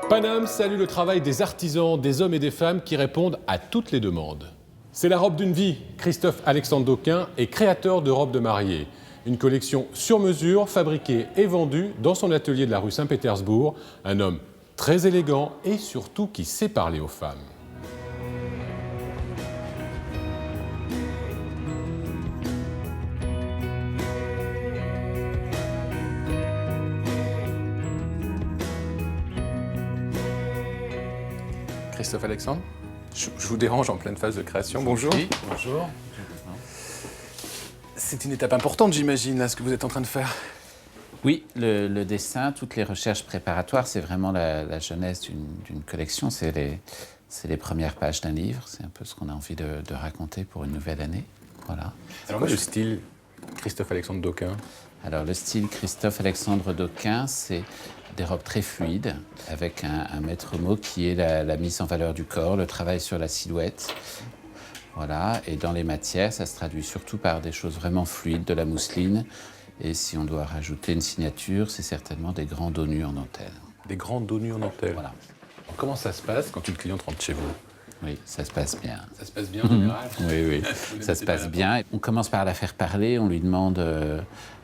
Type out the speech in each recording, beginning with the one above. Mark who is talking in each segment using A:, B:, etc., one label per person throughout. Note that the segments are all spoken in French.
A: Paname salue le travail des artisans, des hommes et des femmes qui répondent à toutes les demandes. C'est la robe d'une vie. Christophe Alexandre Dauquin est créateur de robes de mariée. Une collection sur mesure, fabriquée et vendue dans son atelier de la rue Saint-Pétersbourg. Un homme très élégant et surtout qui sait parler aux femmes.
B: Christophe Alexandre, je vous dérange en pleine phase de création. Bonjour.
C: Oui, bonjour.
B: C'est une étape importante, j'imagine, là, ce que vous êtes en train de faire.
C: Oui, le dessin, toutes les recherches préparatoires, c'est vraiment la jeunesse d'une collection. C'est les premières pages d'un livre. C'est un peu ce qu'on a envie de raconter pour une nouvelle année. Voilà.
B: Alors, le style Christophe Alexandre Dauquin?
C: Alors, le style Christophe Alexandre Dauquin, c'est des robes très fluides, avec un maître mot qui est la mise en valeur du corps, le travail sur la silhouette. Voilà. Et dans les matières, ça se traduit surtout par des choses vraiment fluides, de la mousseline. Et si on doit rajouter une signature, c'est certainement des grands dos nus en dentelle.
B: Des grands dos nus en dentelle.
C: Voilà.
B: Alors, comment ça se passe quand une cliente rentre chez vous?
C: Oui, ça se passe bien.
B: Ça se passe bien en général?
C: Oui, ça se passe bien. On commence par la faire parler, on lui demande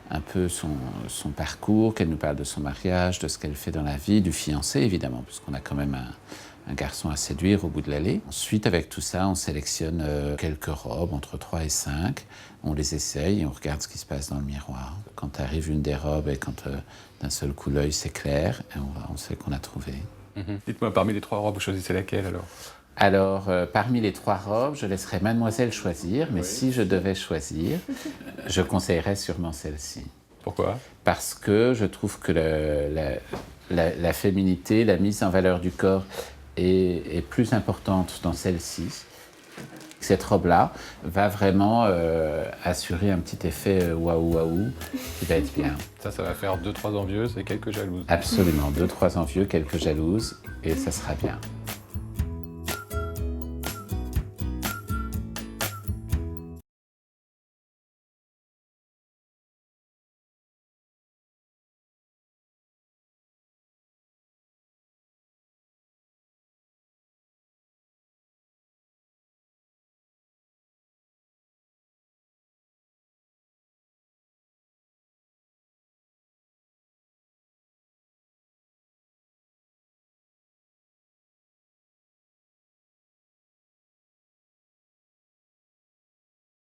C: un peu son parcours, qu'elle nous parle de son mariage, de ce qu'elle fait dans la vie, du fiancé évidemment, puisqu'on a quand même un garçon à séduire au bout de l'allée. Ensuite, avec tout ça, on sélectionne quelques robes, entre 3 et 5. On les essaye et on regarde ce qui se passe dans le miroir. Quand arrive une des robes et quand d'un seul coup l'œil s'éclaire, on sait qu'on a trouvé.
B: Dites-moi, parmi les 3 robes, vous choisissez laquelle alors?
C: Alors, parmi les 3 robes, je laisserai Mademoiselle choisir, mais si je devais choisir, je conseillerais sûrement celle-ci.
B: Pourquoi?
C: Parce que je trouve que la féminité, la mise en valeur du corps est plus importante dans celle-ci. Cette robe-là va vraiment assurer un petit effet waouh qui va être bien.
B: Ça va faire 2-3 envieuses et quelques jalouses.
C: Absolument, 2-3 envieux, quelques jalouses, et ça sera bien.